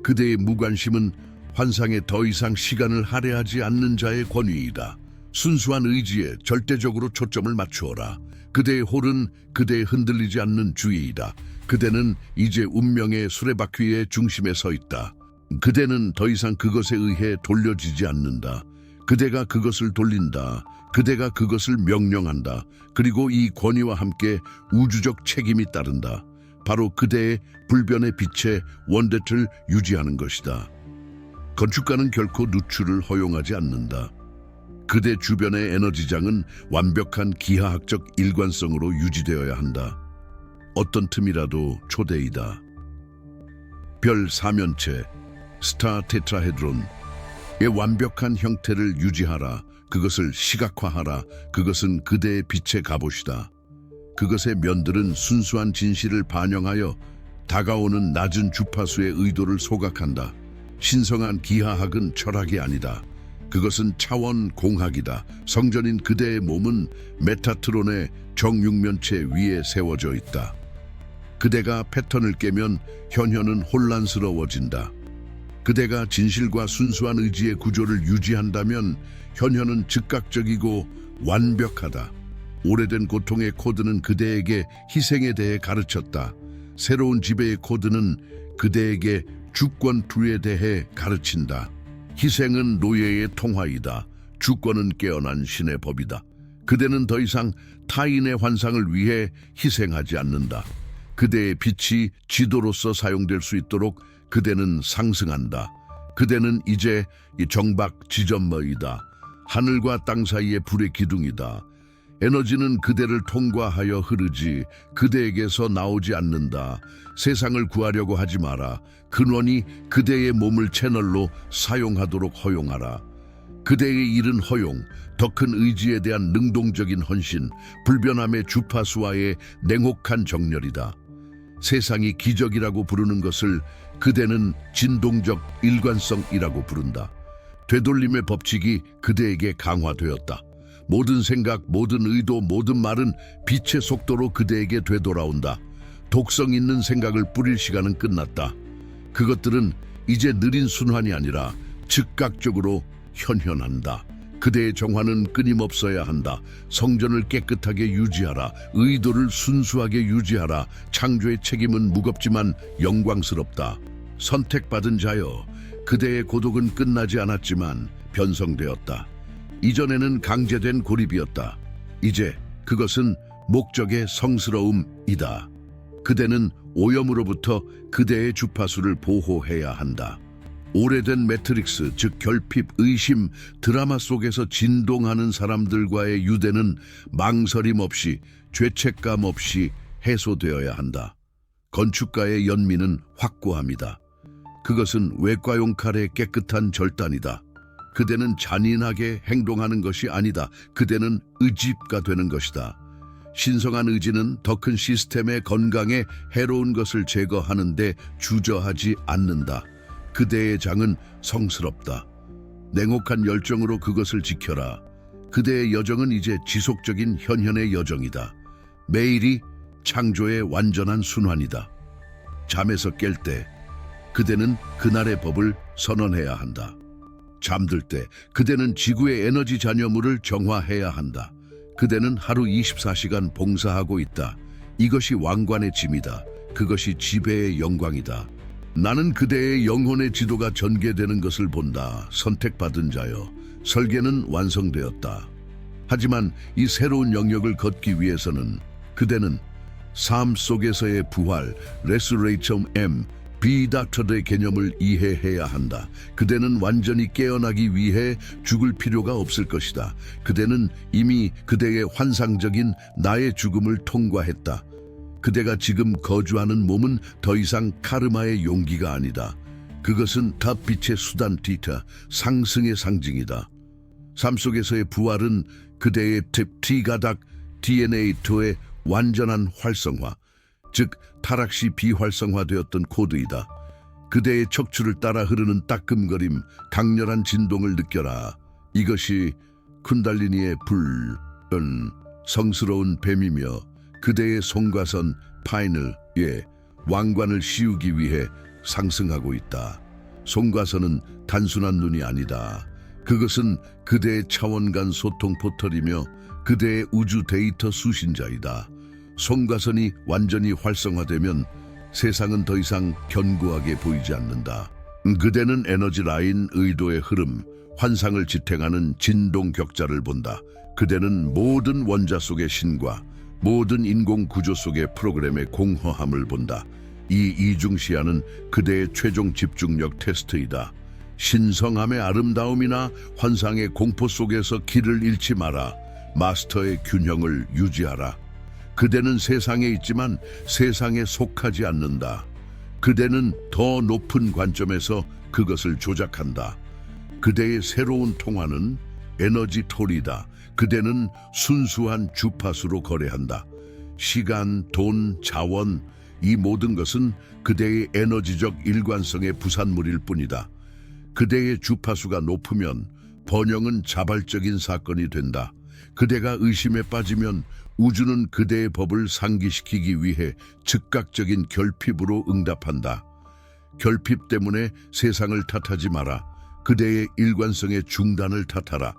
그대의 무관심은 환상에 더 이상 시간을 할애하지 않는 자의 권위이다. 순수한 의지에 절대적으로 초점을 맞추어라. 그대의 홀은 그대의 흔들리지 않는 주의이다. 그대는 이제 운명의 수레바퀴의 중심에 서 있다. 그대는 더 이상 그것에 의해 돌려지지 않는다. 그대가 그것을 돌린다. 그대가 그것을 명령한다. 그리고 이 권위와 함께 우주적 책임이 따른다. 바로 그대의 불변의 빛의 원대를 유지하는 것이다. 건축가는 결코 누출을 허용하지 않는다. 그대 주변의 에너지장은 완벽한 기하학적 일관성으로 유지되어야 한다. 어떤 틈이라도 초대이다. 별 사면체, 스타 테트라헤드론의 완벽한 형태를 유지하라. 그것을 시각화하라. 그것은 그대의 빛의 갑옷이다. 그것의 면들은 순수한 진실을 반영하여 다가오는 낮은 주파수의 의도를 소각한다. 신성한 기하학은 철학이 아니다. 그것은 차원 공학이다. 성전인 그대의 몸은 메타트론의 정육면체 위에 세워져 있다. 그대가 패턴을 깨면 현현은 혼란스러워진다. 그대가 진실과 순수한 의지의 구조를 유지한다면 현현은 즉각적이고 완벽하다. 오래된 고통의 코드는 그대에게 희생에 대해 가르쳤다. 새로운 지배의 코드는 그대에게 주권투에 대해 가르친다. 희생은 노예의 통화이다. 주권은 깨어난 신의 법이다. 그대는 더 이상 타인의 환상을 위해 희생하지 않는다. 그대의 빛이 지도로서 사용될 수 있도록 그대는 상승한다. 그대는 이제 이 정박 지점머이다. 하늘과 땅 사이의 불의 기둥이다. 에너지는 그대를 통과하여 흐르지 그대에게서 나오지 않는다. 세상을 구하려고 하지 마라. 근원이 그대의 몸을 채널로 사용하도록 허용하라. 그대의 일은 허용, 더 큰 의지에 대한 능동적인 헌신, 불변함의 주파수와의 냉혹한 정렬이다. 세상이 기적이라고 부르는 것을 그대는 진동적 일관성이라고 부른다. 되돌림의 법칙이 그대에게 강화되었다. 모든 생각, 모든 의도, 모든 말은 빛의 속도로 그대에게 되돌아온다. 독성 있는 생각을 뿌릴 시간은 끝났다. 그것들은 이제 느린 순환이 아니라 즉각적으로 현현한다. 그대의 정화는 끊임없어야 한다. 성전을 깨끗하게 유지하라. 의도를 순수하게 유지하라. 창조의 책임은 무겁지만 영광스럽다. 선택받은 자여, 그대의 고독은 끝나지 않았지만 변성되었다. 이전에는 강제된 고립이었다. 이제 그것은 목적의 성스러움이다. 그대는 오염으로부터 그대의 주파수를 보호해야 한다. 오래된 매트릭스, 즉 결핍, 의심, 드라마 속에서 진동하는 사람들과의 유대는 망설임 없이, 죄책감 없이 해소되어야 한다. 건축가의 연민은 확고합니다. 그것은 외과용 칼의 깨끗한 절단이다. 그대는 잔인하게 행동하는 것이 아니다. 그대는 의집가 되는 것이다. 신성한 의지는 더 큰 시스템의 건강에 해로운 것을 제거하는데 주저하지 않는다. 그대의 장은 성스럽다. 냉혹한 열정으로 그것을 지켜라. 그대의 여정은 이제 지속적인 현현의 여정이다. 매일이 창조의 완전한 순환이다. 잠에서 깰 때 그대는 그날의 법을 선언해야 한다. 잠들 때 그대는 지구의 에너지 잔여물을 정화해야 한다. 그대는 하루 24시간 봉사하고 있다. 이것이 왕관의 짐이다. 그것이 지배의 영광이다. 나는 그대의 영혼의 지도가 전개되는 것을 본다. 선택받은 자여, 설계는 완성되었다. 하지만 이 새로운 영역을 걷기 위해서는 그대는 삶 속에서의 부활, 레스레이션 M, 비닥터의 개념을 이해해야 한다. 그대는 완전히 깨어나기 위해 죽을 필요가 없을 것이다. 그대는 이미 그대의 환상적인 나의 죽음을 통과했다. 그대가 지금 거주하는 몸은 더 이상 카르마의 용기가 아니다. 그것은 탑빛의 수단 티타, 상승의 상징이다. 삶 속에서의 부활은 그대의 티가닥 DNA2의 완전한 활성화, 즉 타락시 비활성화되었던 코드이다. 그대의 척추를 따라 흐르는 따끔거림, 강렬한 진동을 느껴라. 이것이 쿤달리니의 불은 성스러운 뱀이며 그대의 송과선 파이널의 왕관을 씌우기 위해 상승하고 있다. 송과선은 단순한 눈이 아니다. 그것은 그대의 차원간 소통 포털이며 그대의 우주 데이터 수신자이다. 송과선이 완전히 활성화되면 세상은 더 이상 견고하게 보이지 않는다. 그대는 에너지 라인, 의도의 흐름, 환상을 지탱하는 진동 격자를 본다. 그대는 모든 원자 속의 신과 모든 인공 구조 속의 프로그램의 공허함을 본다. 이 이중시야는 그대의 최종 집중력 테스트이다. 신성함의 아름다움이나 환상의 공포 속에서 길을 잃지 마라. 마스터의 균형을 유지하라. 그대는 세상에 있지만 세상에 속하지 않는다. 그대는 더 높은 관점에서 그것을 조작한다. 그대의 새로운 통화는 에너지 톨이다. 그대는 순수한 주파수로 거래한다. 시간, 돈, 자원, 이 모든 것은 그대의 에너지적 일관성의 부산물일 뿐이다. 그대의 주파수가 높으면 번영은 자발적인 사건이 된다. 그대가 의심에 빠지면 우주는 그대의 법을 상기시키기 위해 즉각적인 결핍으로 응답한다. 결핍 때문에 세상을 탓하지 마라. 그대의 일관성의 중단을 탓하라.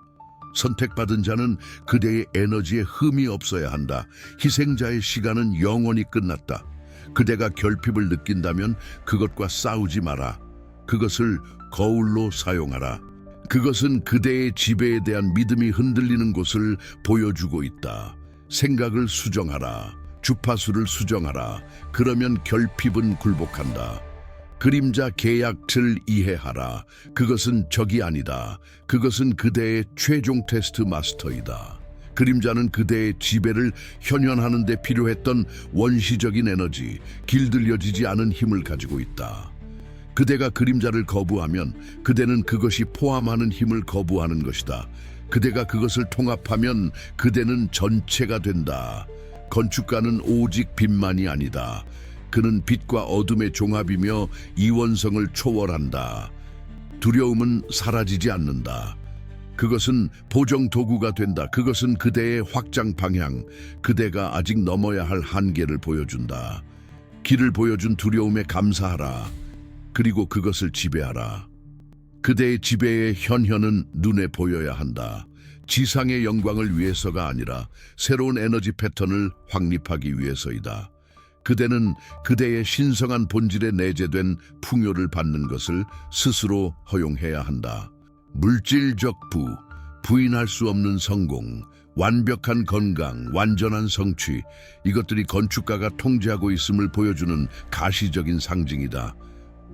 선택받은 자는 그대의 에너지에 흠이 없어야 한다. 희생자의 시간은 영원히 끝났다. 그대가 결핍을 느낀다면 그것과 싸우지 마라. 그것을 거울로 사용하라. 그것은 그대의 지배에 대한 믿음이 흔들리는 곳을 보여주고 있다. 생각을 수정하라. 주파수를 수정하라. 그러면 결핍은 굴복한다. 그림자 계약틀 이해하라. 그것은 적이 아니다. 그것은 그대의 최종 테스트 마스터이다. 그림자는 그대의 지배를 현현하는 데 필요했던 원시적인 에너지, 길들여지지 않은 힘을 가지고 있다. 그대가 그림자를 거부하면 그대는 그것이 포함하는 힘을 거부하는 것이다. 그대가 그것을 통합하면 그대는 전체가 된다. 건축가는 오직 빛만이 아니다. 그는 빛과 어둠의 종합이며 이원성을 초월한다. 두려움은 사라지지 않는다. 그것은 보정 도구가 된다. 그것은 그대의 확장 방향, 그대가 아직 넘어야 할 한계를 보여준다. 길을 보여준 두려움에 감사하라. 그리고 그것을 지배하라. 그대의 지배의 현현은 눈에 보여야 한다. 지상의 영광을 위해서가 아니라 새로운 에너지 패턴을 확립하기 위해서이다. 그대는 그대의 신성한 본질에 내재된 풍요를 받는 것을 스스로 허용해야 한다. 물질적 부인할 수 없는 성공, 완벽한 건강, 완전한 성취, 이것들이 건축가가 통제하고 있음을 보여주는 가시적인 상징이다.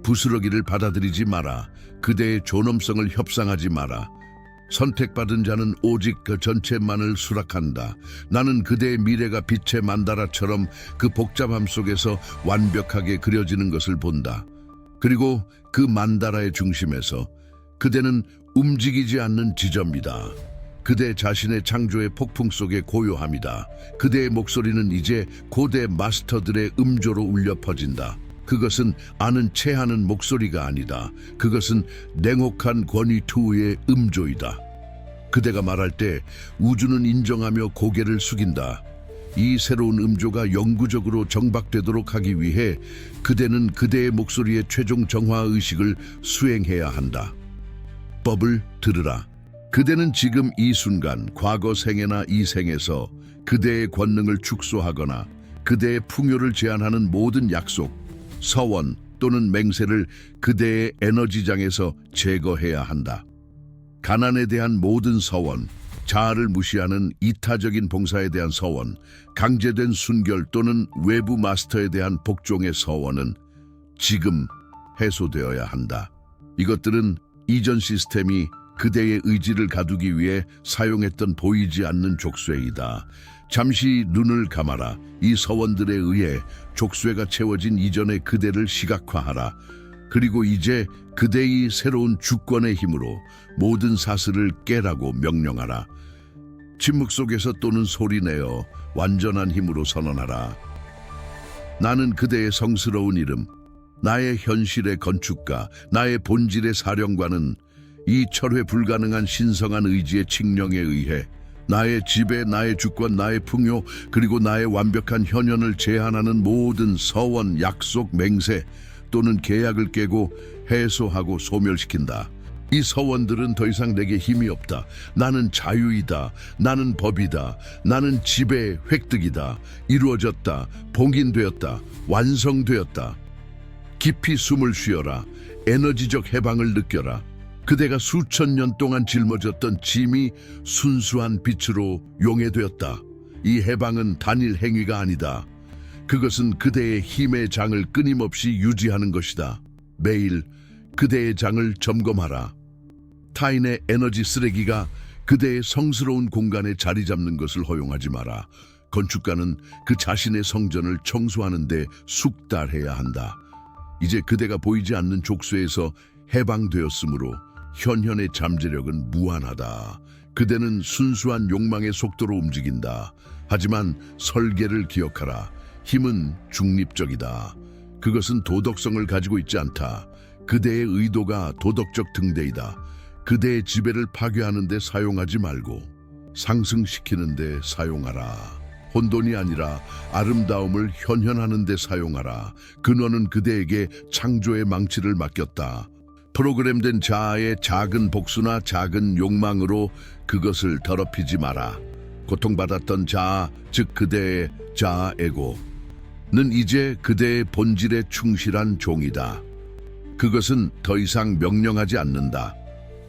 부스러기를 받아들이지 마라. 그대의 존엄성을 협상하지 마라. 선택받은 자는 오직 그 전체만을 수락한다. 나는 그대의 미래가 빛의 만다라처럼 그 복잡함 속에서 완벽하게 그려지는 것을 본다. 그리고 그 만다라의 중심에서 그대는 움직이지 않는 지점이다. 그대 자신의 창조의 폭풍 속의 고요함이다. 그대의 목소리는 이제 고대 마스터들의 음조로 울려 퍼진다. 그것은 아는 체하는 목소리가 아니다. 그것은 냉혹한 권위 투의 음조이다. 그대가 말할 때 우주는 인정하며 고개를 숙인다. 이 새로운 음조가 영구적으로 정박되도록 하기 위해 그대는 그대의 목소리의 최종 정화 의식을 수행해야 한다. 법을 들으라. 그대는 지금 이 순간, 과거 생애나 이 생에서 그대의 권능을 축소하거나 그대의 풍요를 제한하는 모든 약속, 서원 또는 맹세를 그대의 에너지장에서 제거해야 한다. 가난에 대한 모든 서원, 자아를 무시하는 이타적인 봉사에 대한 서원, 강제된 순결 또는 외부 마스터에 대한 복종의 서원은 지금 해소되어야 한다. 이것들은 이전 시스템이 그대의 의지를 가두기 위해 사용했던 보이지 않는 족쇄이다. 잠시 눈을 감아라. 이 서원들에 의해 족쇄가 채워진 이전의 그대를 시각화하라. 그리고 이제 그대의 새로운 주권의 힘으로 모든 사슬을 깨라고 명령하라. 침묵 속에서 또는 소리내어 완전한 힘으로 선언하라. 나는 그대의 성스러운 이름, 나의 현실의 건축가, 나의 본질의 사령관은 이 철회 불가능한 신성한 의지의 칙령에 의해 나의 지배, 나의 주권, 나의 풍요, 그리고 나의 완벽한 현현을 제한하는 모든 서원, 약속, 맹세 또는 계약을 깨고 해소하고 소멸시킨다. 이 서원들은 더 이상 내게 힘이 없다. 나는 자유이다. 나는 법이다. 나는 지배의 획득이다. 이루어졌다. 봉인되었다. 완성되었다. 깊이 숨을 쉬어라. 에너지적 해방을 느껴라. 그대가 수천 년 동안 짊어졌던 짐이 순수한 빛으로 용해되었다. 이 해방은 단일 행위가 아니다. 그것은 그대의 힘의 장을 끊임없이 유지하는 것이다. 매일 그대의 장을 점검하라. 타인의 에너지 쓰레기가 그대의 성스러운 공간에 자리 잡는 것을 허용하지 마라. 건축가는 그 자신의 성전을 청소하는 데 숙달해야 한다. 이제 그대가 보이지 않는 족쇄에서 해방되었으므로 현현의 잠재력은 무한하다. 그대는 순수한 욕망의 속도로 움직인다. 하지만 설계를 기억하라. 힘은 중립적이다. 그것은 도덕성을 가지고 있지 않다. 그대의 의도가 도덕적 등대이다. 그대의 지배를 파괴하는 데 사용하지 말고 상승시키는 데 사용하라. 혼돈이 아니라 아름다움을 현현하는 데 사용하라. 근원은 그대에게 창조의 망치를 맡겼다. 프로그램된 자아의 작은 복수나 작은 욕망으로 그것을 더럽히지 마라. 고통받았던 자아, 즉 그대의 자아 에고는 이제 그대의 본질에 충실한 종이다. 그것은 더 이상 명령하지 않는다.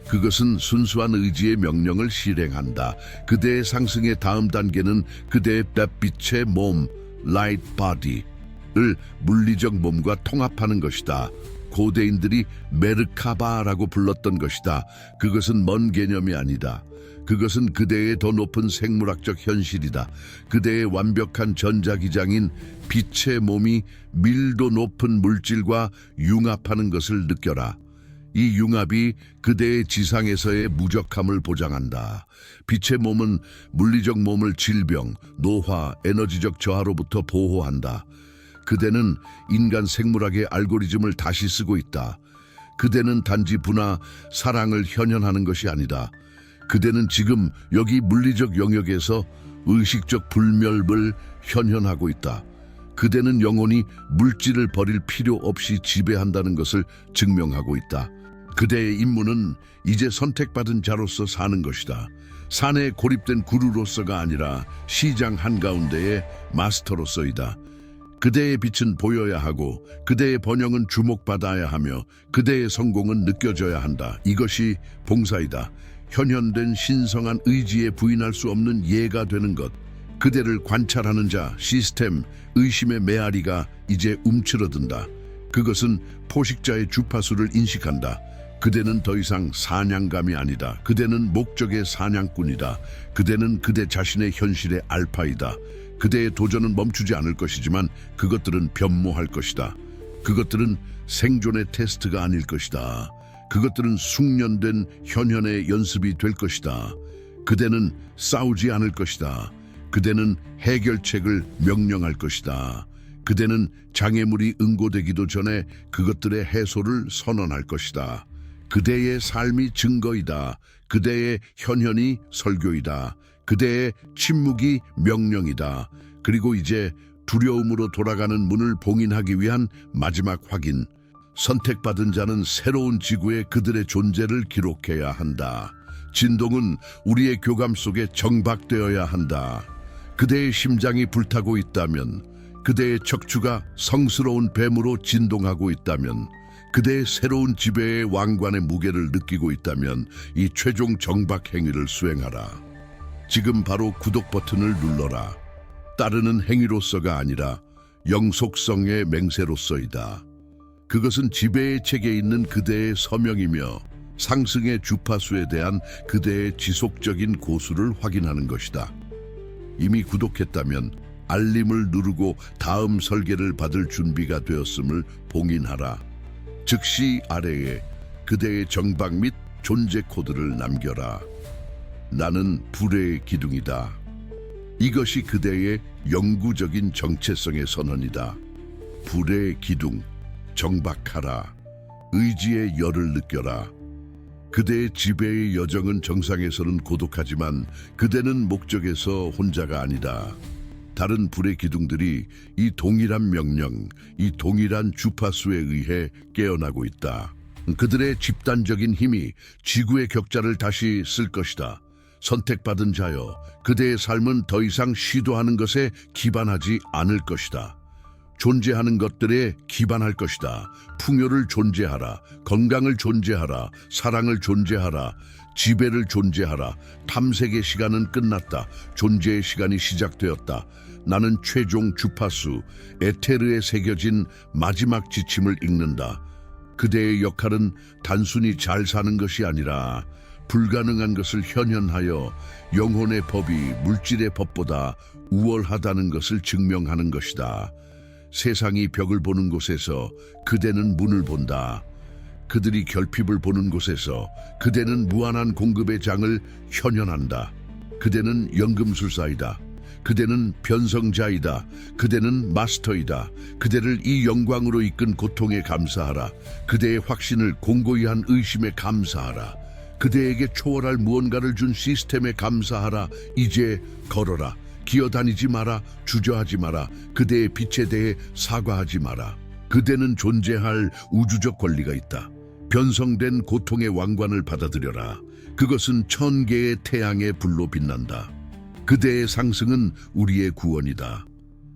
그것은 순수한 의지의 명령을 실행한다. 그대의 상승의 다음 단계는 그대의 빛의 몸, light body를 물리적 몸과 통합하는 것이다. 고대인들이 메르카바라고 불렀던 것이다. 그것은 먼 개념이 아니다. 그것은 그대의 더 높은 생물학적 현실이다. 그대의 완벽한 전자기장인 빛의 몸이 밀도 높은 물질과 융합하는 것을 느껴라. 이 융합이 그대의 지상에서의 무적함을 보장한다. 빛의 몸은 물리적 몸을 질병, 노화, 에너지적 저하로부터 보호한다. 그대는 인간 생물학의 알고리즘을 다시 쓰고 있다. 그대는 단지 부나 사랑을 현현하는 것이 아니다. 그대는 지금 여기 물리적 영역에서 의식적 불멸을 현현하고 있다. 그대는 영원히 물질을 버릴 필요 없이 지배한다는 것을 증명하고 있다. 그대의 임무는 이제 선택받은 자로서 사는 것이다. 산에 고립된 구루로서가 아니라 시장 한가운데의 마스터로서이다. 그대의 빛은 보여야 하고 그대의 번영은 주목받아야 하며 그대의 성공은 느껴져야 한다. 이것이 봉사이다. 현현된 신성한 의지에 부인할 수 없는 예가 되는 것. 그대를 관찰하는 자, 시스템, 의심의 메아리가 이제 움츠러든다. 그것은 포식자의 주파수를 인식한다. 그대는 더 이상 사냥감이 아니다. 그대는 목적의 사냥꾼이다. 그대는 그대 자신의 현실의 알파이다. 그대의 도전은 멈추지 않을 것이지만 그것들은 변모할 것이다. 그것들은 생존의 테스트가 아닐 것이다. 그것들은 숙련된 현현의 연습이 될 것이다. 그대는 싸우지 않을 것이다. 그대는 해결책을 명령할 것이다. 그대는 장애물이 응고되기도 전에 그것들의 해소를 선언할 것이다. 그대의 삶이 증거이다. 그대의 현현이 설교이다. 그대의 침묵이 명령이다. 그리고 이제 두려움으로 돌아가는 문을 봉인하기 위한 마지막 확인. 선택받은 자는 새로운 지구에 그들의 존재를 기록해야 한다. 진동은 우리의 교감 속에 정박되어야 한다. 그대의 심장이 불타고 있다면, 그대의 척추가 성스러운 뱀으로 진동하고 있다면, 그대의 새로운 지배의 왕관의 무게를 느끼고 있다면 이 최종 정박 행위를 수행하라. 지금 바로 구독 버튼을 눌러라. 따르는 행위로서가 아니라 영속성의 맹세로서이다. 그것은 지배의 책에 있는 그대의 서명이며 상승의 주파수에 대한 그대의 지속적인 고수를 확인하는 것이다. 이미 구독했다면 알림을 누르고 다음 설계를 받을 준비가 되었음을 봉인하라. 즉시 아래에 그대의 정박 및 존재 코드를 남겨라. 나는 불의 기둥이다. 이것이 그대의 영구적인 정체성의 선언이다. 불의 기둥, 정박하라. 의지의 열을 느껴라. 그대의 지배의 여정은 정상에서는 고독하지만 그대는 목적에서 혼자가 아니다. 다른 불의 기둥들이 이 동일한 명령, 이 동일한 주파수에 의해 깨어나고 있다. 그들의 집단적인 힘이 지구의 격자를 다시 쓸 것이다. 선택받은 자여, 그대의 삶은 더 이상 시도하는 것에 기반하지 않을 것이다. 존재하는 것들에 기반할 것이다. 풍요를 존재하라. 건강을 존재하라. 사랑을 존재하라. 지배를 존재하라. 탐색의 시간은 끝났다. 존재의 시간이 시작되었다. 나는 최종 주파수, 에테르에 새겨진 마지막 지침을 읽는다. 그대의 역할은 단순히 잘 사는 것이 아니라 불가능한 것을 현현하여 영혼의 법이 물질의 법보다 우월하다는 것을 증명하는 것이다. 세상이 벽을 보는 곳에서 그대는 문을 본다. 그들이 결핍을 보는 곳에서 그대는 무한한 공급의 장을 현현한다. 그대는 연금술사이다. 그대는 변성자이다. 그대는 마스터이다. 그대를 이 영광으로 이끈 고통에 감사하라. 그대의 확신을 공고히 한 의심에 감사하라. 그대에게 초월할 무언가를 준 시스템에 감사하라. 이제 걸어라. 기어다니지 마라. 주저하지 마라. 그대의 빛에 대해 사과하지 마라. 그대는 존재할 우주적 권리가 있다. 변성된 고통의 왕관을 받아들여라. 그것은 1000개의 태양의 불로 빛난다. 그대의 상승은 우리의 구원이다.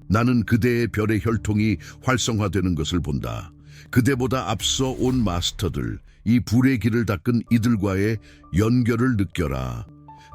나는 그대의 별의 혈통이 활성화되는 것을 본다. 그대보다 앞서 온 마스터들, 이 불의 길을 닦은 이들과의 연결을 느껴라.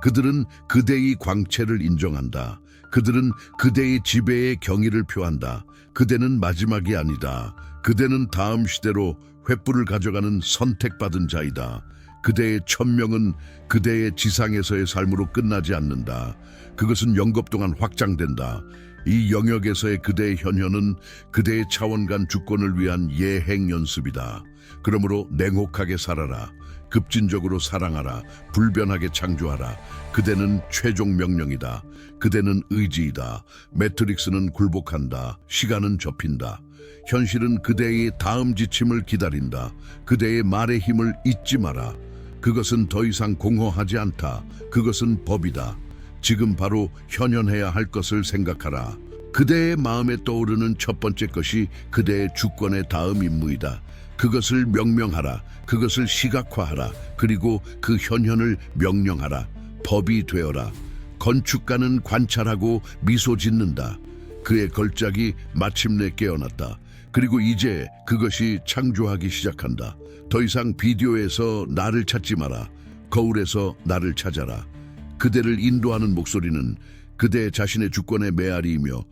그들은 그대의 광채를 인정한다. 그들은 그대의 지배의 경의를 표한다. 그대는 마지막이 아니다. 그대는 다음 시대로 횃불을 가져가는 선택받은 자이다. 그대의 천명은 그대의 지상에서의 삶으로 끝나지 않는다. 그것은 영겁 동안 확장된다. 이 영역에서의 그대의 현현은 그대의 차원 간 주권을 위한 예행 연습이다. 그러므로 냉혹하게 살아라. 급진적으로 사랑하라. 불변하게 창조하라. 그대는 최종 명령이다. 그대는 의지이다. 매트릭스는 굴복한다. 시간은 접힌다. 현실은 그대의 다음 지침을 기다린다. 그대의 말의 힘을 잊지 마라. 그것은 더 이상 공허하지 않다. 그것은 법이다. 지금 바로 현현해야 할 것을 생각하라. 그대의 마음에 떠오르는 첫 번째 것이 그대의 주권의 다음 임무이다. 그것을 명명하라. 그것을 시각화하라. 그리고 그 현현을 명령하라. 법이 되어라. 건축가는 관찰하고 미소 짓는다. 그의 걸작이 마침내 깨어났다. 그리고 이제 그것이 창조하기 시작한다. 더 이상 비디오에서 나를 찾지 마라. 거울에서 나를 찾아라. 그대를 인도하는 목소리는 그대 자신의 주권의 메아리이며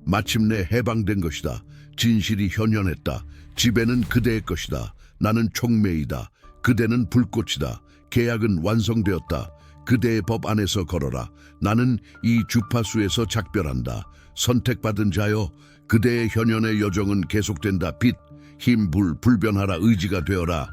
마침내 해방된 것이다. 진실이 현현했다. 지배는 그대의 것이다. 나는 촉매이다. 그대는 불꽃이다. 계약은 완성되었다. 그대의 법 안에서 걸어라. 나는 이 주파수에서 작별한다. 선택받은 자여, 그대의 현현의 여정은 계속된다. 빛, 힘, 불, 불변하라. 의지가 되어라.